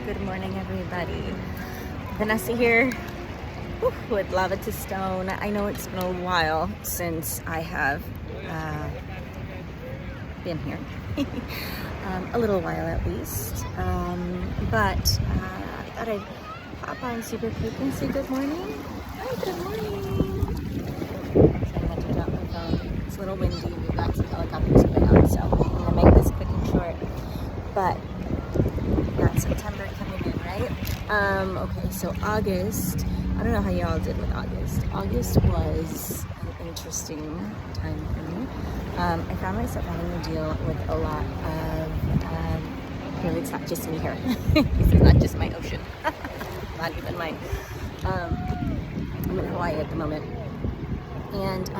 Good morning, everybody. Vanessa here. With Lava to Stone. I know it's been a while since I have been here. A little while at least. But I thought I'd pop on super quick and say good morning. Hi, good morning. So I had to drop my phone. It's a little windy. We've got some helicopters going on, so I'm going to make this quick and short. But got September coming in, right? Okay, so August, I don't know how y'all did with August. August was an interesting time for me. I found myself having to deal with a lot of, it's not just me here. This is not just my ocean. Not even mine. I'm in Hawaii at the moment. And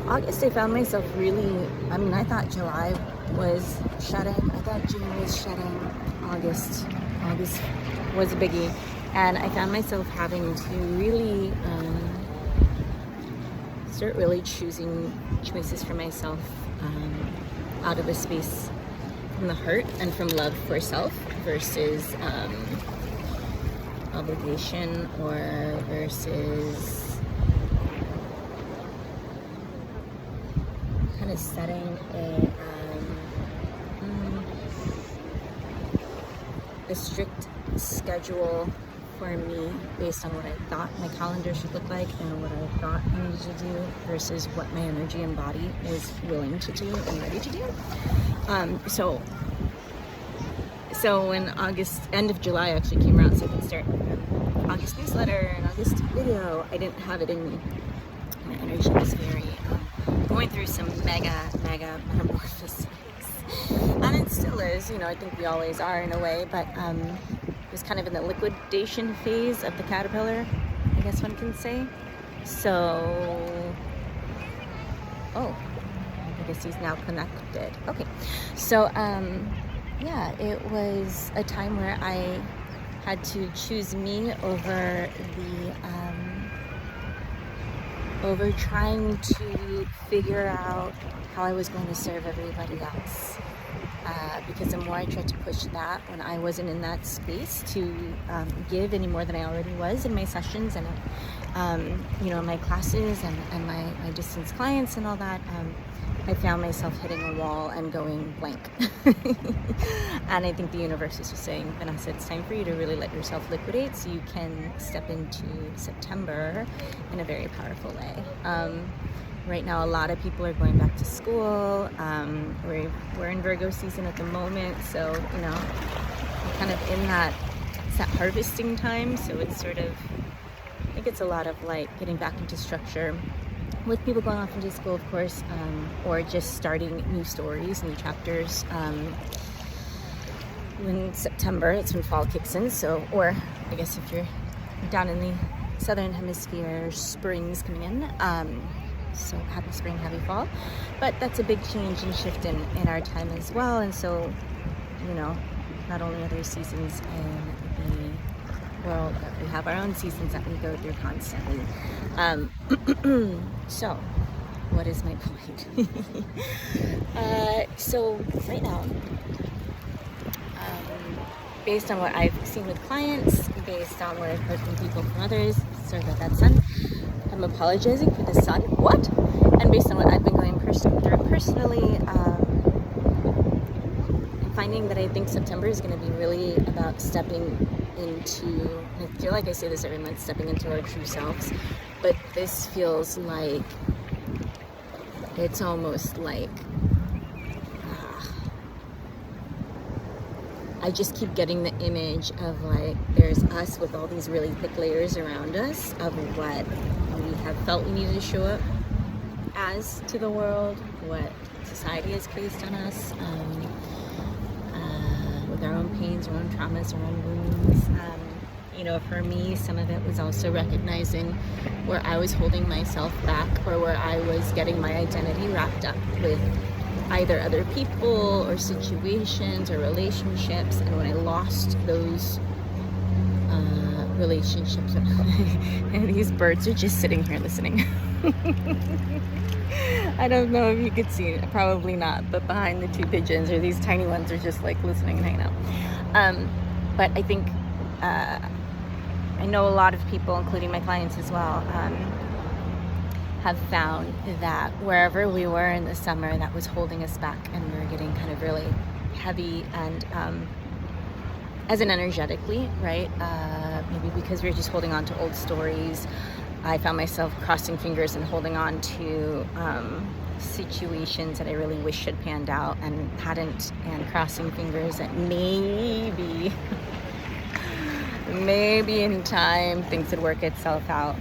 August, I found myself really, I thought July was shutting. I thought June was shutting. August was a biggie. And I found myself having to really start really choosing choices for myself out of a space from the heart and from love for self versus obligation or versus kind of setting a strict schedule for me based on what I thought my calendar should look like and what I thought I needed to do versus what my energy and body is willing to do and ready to do. So when August, end of July actually came around, so I could start August newsletter and August video, I didn't have it in me. My energy was very going through some mega metamorphosis. And it still is, I think we always are in a way, but it was kind of in the liquidation phase of the caterpillar, I guess one can say. So, I guess he's now connected. Okay, so yeah, it was a time where I had to choose me over over trying to figure out how I was going to serve everybody else. Because the more I tried to push that when I wasn't in that space to give any more than I already was in my sessions and my classes and my distance clients and all that, I found myself hitting a wall and going blank. And I think the universe is just saying, Vanessa, it's time for you to really let yourself liquidate so you can step into September in a very powerful way. Right now, a lot of people are going back to school. We're in Virgo season at the moment, so we're kind of in that harvesting time. So it's sort of, I think it's a lot of like getting back into structure with people going off into school, of course, or just starting new stories, new chapters. In September, it's when fall kicks in. So, or I guess if you're down in the southern hemisphere, spring's coming in. So happy spring, happy fall. But that's a big change and shift in our time as well. And so, not only are there seasons in the world, but we have our own seasons that we go through constantly. So, what is my point? So right now, based on what I've seen with clients, based on what I've heard from people from others, sorry about that, sun. I'm apologizing for the sun. What? And based on what I've been going through personally, I'm finding that I think September is going to be really about stepping into, and I feel like I say this every month, stepping into our true selves. But this feels like, it's almost like, I just keep getting the image of like, there's us with all these really thick layers around us of what we have felt we needed to show up as to the world, what society has placed on us, with our own pains, our own traumas, our own wounds. For me, some of it was also recognizing where I was holding myself back or where I was getting my identity wrapped up with either other people or situations or relationships, and when I lost those relationships, and these birds are just sitting here listening. I don't know if you could see it, probably not, but behind the two pigeons, or these tiny ones, are just like listening and hanging out. but I think I know a lot of people, including my clients as well, have found that wherever we were in the summer that was holding us back, and we were getting kind of really heavy and as in energetically, right? Maybe because we were just holding on to old stories. I found myself crossing fingers and holding on to situations that I really wish had panned out and hadn't, and crossing fingers that maybe in time things would work itself out,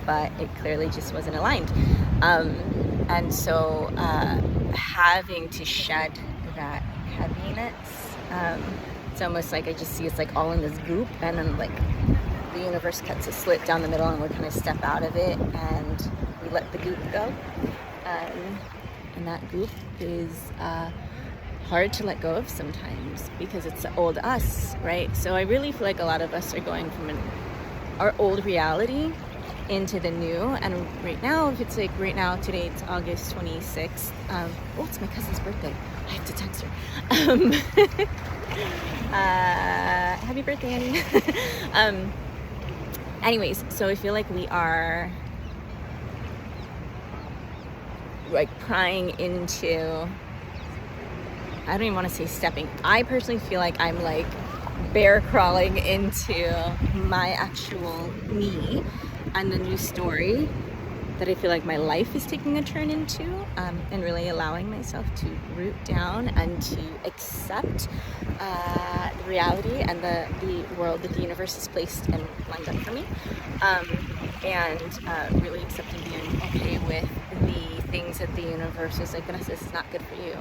but it clearly just wasn't aligned. And so having to shed that heaviness, it's almost like I just see it's like all in this goop, and then like the universe cuts a slit down the middle and we kind of step out of it and we let the goop go. And that goop is hard to let go of sometimes because it's the old us, right? So I really feel like a lot of us are going from our old reality into the new. And right now, if it's like right now, today it's August 26th. Oh, it's my cousin's birthday. I have to text her. Happy birthday, Annie. Anyways, so I feel like we are like prying into, I don't even want to say stepping. I personally feel like I'm like bear crawling into my actual me and the new story that I feel like my life is taking a turn into, and really allowing myself to root down and to accept the reality and the world that the universe has placed and lined up for me, and really accepting being okay with the things that the universe is like, this is not good for you.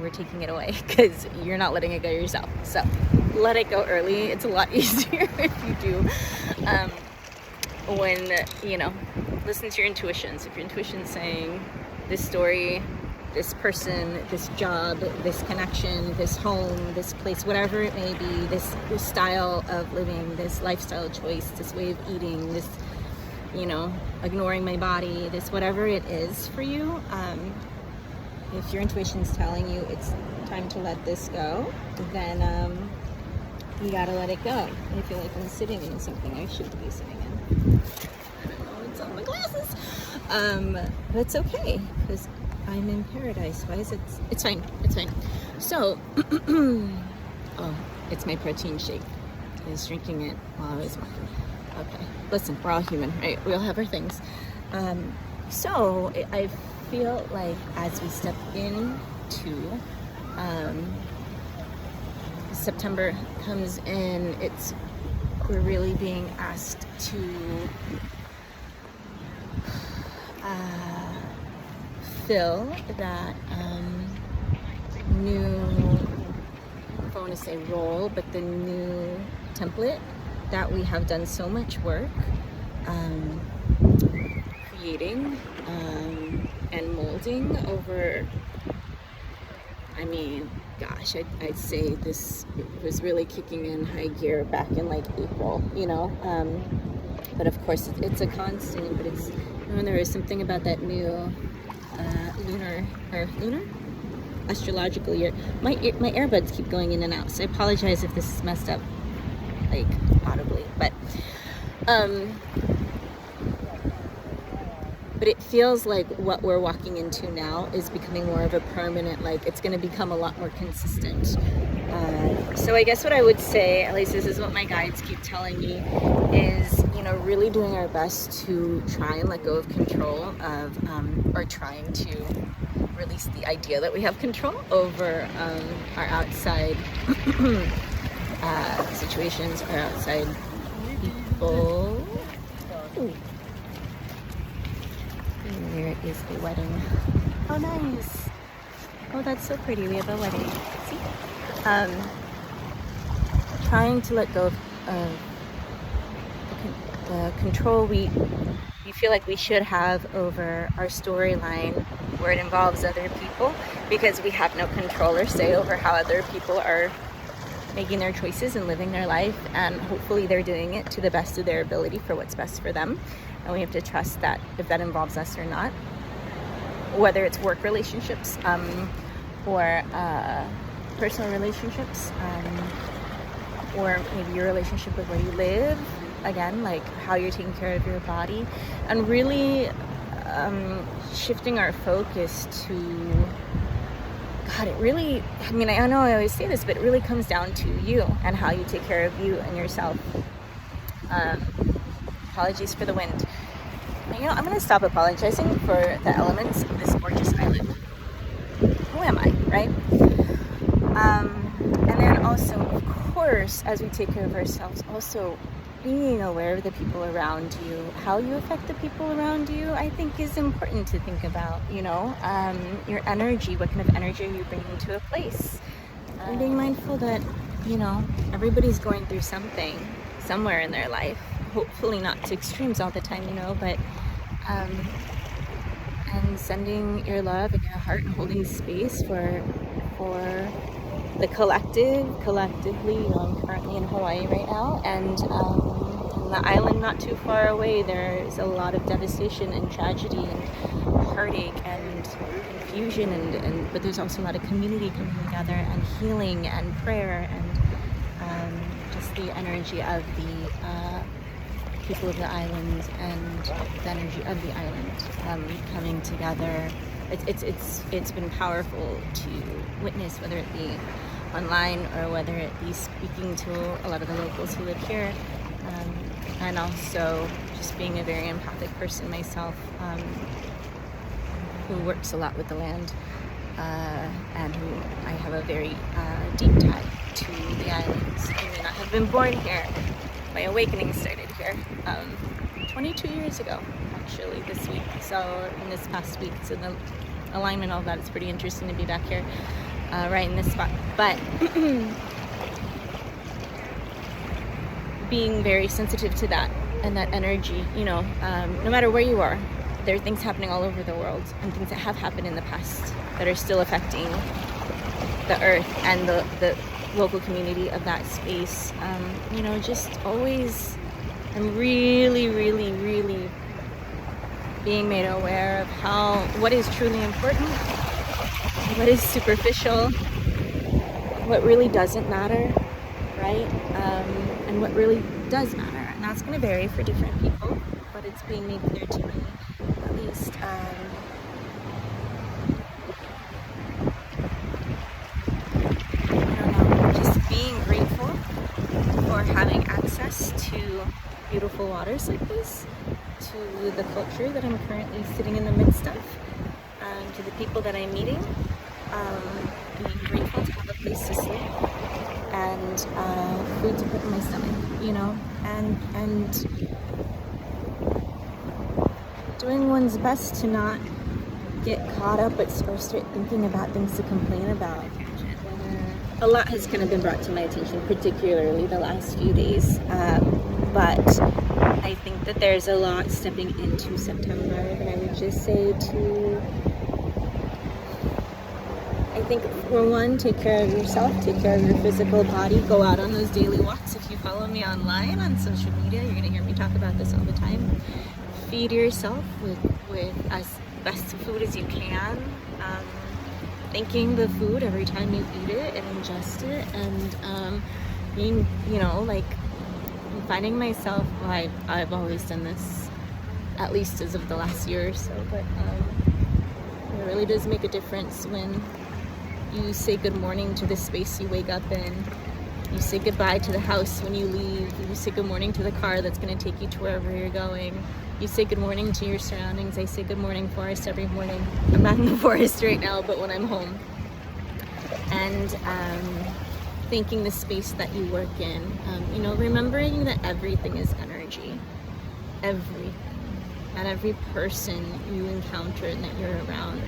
We're taking it away because you're not letting it go yourself. So let it go early. It's a lot easier if you do. When, you know, listen to your intuitions. If your intuition's saying this story, this person, this job, this connection, this home, this place, whatever it may be, this style of living, this lifestyle choice, this way of eating, this, you know, ignoring my body, this whatever it is for you, if your intuition's telling you it's time to let this go, then you gotta let it go. I feel like I'm sitting in something I shouldn't be sitting in. I don't know, it's on my glasses. But it's okay, because I'm in paradise. Why is it's fine, it's fine. So, oh, it's my protein shake. I was drinking it while I was walking. Okay, listen, we're all human, right? We all have our things. So I feel like as we step into September comes in, we're really being asked to fill that new, I don't want to say role, but the new template that we have done so much work creating and molding over, I mean, gosh, I'd say this was really kicking in high gear back in like April, you know, but of course it's a constant, but it's, you know, there is something about that new lunar astrological year. My earbuds keep going in and out, so I apologize if this is messed up, like audibly, but it feels like what we're walking into now is becoming more of a permanent, like it's going to become a lot more consistent. So I guess what I would say, at least this is what my guides keep telling me, is, you know, really doing our best to try and let go of control of, or trying to release the idea that we have control over our outside situations, our outside people. Ooh. There is a wedding. Oh, nice. Oh, that's so pretty. We have a wedding. See? Trying to let go of the control we feel like we should have over our storyline where it involves other people, because we have no control or say over how other people are making their choices and living their life, and hopefully they're doing it to the best of their ability for what's best for them. And we have to trust that if that involves us or not, whether it's work relationships or personal relationships, or maybe your relationship with where you live, again, like how you're taking care of your body, and really shifting our focus to God. It really, I mean, I know I always say this, but it really comes down to you and how you take care of you and yourself. Apologies for the wind. You know, I'm going to stop apologizing for the elements of this gorgeous island. Who am I, right? And then also, of course, as we take care of ourselves, also being aware of the people around you, how you affect the people around you, I think is important to think about, you know, your energy, what kind of energy are you bringing to a place? And being mindful that, you know, everybody's going through something somewhere in their life, hopefully not to extremes all the time, you know, but, and sending your love and your heart and holding space for the collectively, you know, I'm currently in Hawaii right now, and on the island not too far away, there's a lot of devastation and tragedy and heartache and confusion, and but there's also a lot of community coming together and healing and prayer and just the energy of the people of the island and the energy of the island coming together. It's been powerful to witness, whether it be online or whether it be speaking to a lot of the locals who live here, and also just being a very empathic person myself, who works a lot with the land, and who I have a very deep tie to the islands. I may not have been born here. My awakening started here 22 years ago, actually, this week. So in this past week, so the alignment, all that, it's pretty interesting to be back here, right in this spot. But being very sensitive to that and that energy, you know, no matter where you are, there are things happening all over the world and things that have happened in the past that are still affecting the earth and the local community of that space. You know, just always, I'm really being made aware of what is truly important, what is superficial, what really doesn't matter, right? And what really does matter. And that's going to vary for different people, but it's being made clear to me, at least. Being grateful for having access to beautiful waters like this, to the culture that I'm currently sitting in the midst of, to the people that I'm meeting, being grateful to have a place to sleep and food to put in my stomach, you know, and doing one's best to not get caught up or start thinking about things to complain about. A lot has kind of been brought to my attention, particularly the last few days, but I think that there's a lot stepping into September, and I would just say I think for one, take care of yourself, take care of your physical body, go out on those daily walks. If you follow me online on social media, you're going to hear me talk about this all the time. Feed yourself with as best food as you can. Thanking the food every time you eat it and ingest it, and being, you know, like, finding myself, well, I've always done this, at least as of the last year or so, but it really does make a difference when you say good morning to the space you wake up in, you say goodbye to the house when you leave, you say good morning to the car that's going to take you to wherever you're going. You say good morning to your surroundings. I say good morning forest every morning. I'm not in the forest right now, but when I'm home. And thanking the space that you work in. You know, remembering that everything is energy. Everything. And every person you encounter and that you're around,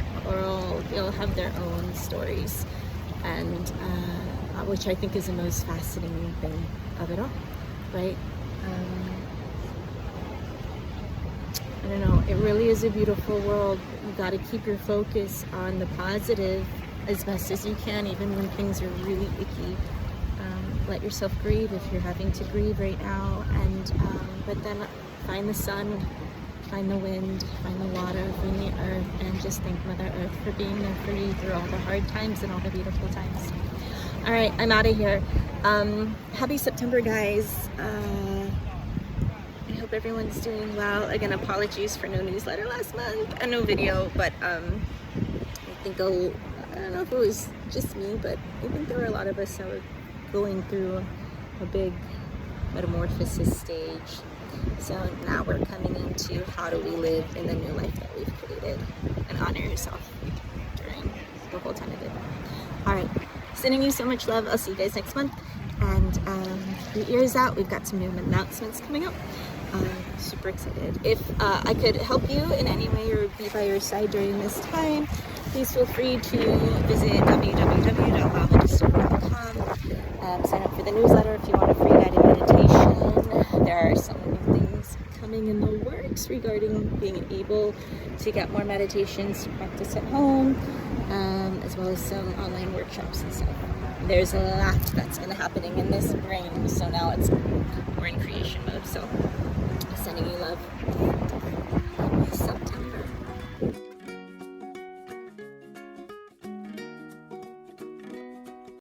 they'll have their own stories. And which I think is the most fascinating thing of it all, right? I don't know, it really is a beautiful world. You got to keep your focus on the positive as best as you can, even when things are really icky. Let yourself grieve if you're having to grieve right now, and but then find the sun, find the wind, find the water, find the earth, and just thank Mother Earth for being there for you through all the hard times and all the beautiful times. All right, I'm out of here. Happy September, guys. I hope everyone's doing well. Again, apologies for no newsletter last month and no video, but I think I don't know if it was just me, but I think there were a lot of us that were going through a big metamorphosis stage. So now we're coming into how do we live in the new life that we've created and honor yourself during the whole time of it. All right, sending you so much love. I'll see you guys next month. And your ears out. We've got some new announcements coming up. Super excited. If I could help you in any way or be by your side during this time, please feel free to visit www.lavadistillery.com. Sign up for the newsletter if you want a free guided meditation. There are some things coming in the works regarding being able to get more meditations to practice at home, as well as some online workshops and stuff. There's a lot that's been happening in this spring, so now we're in creation mode. So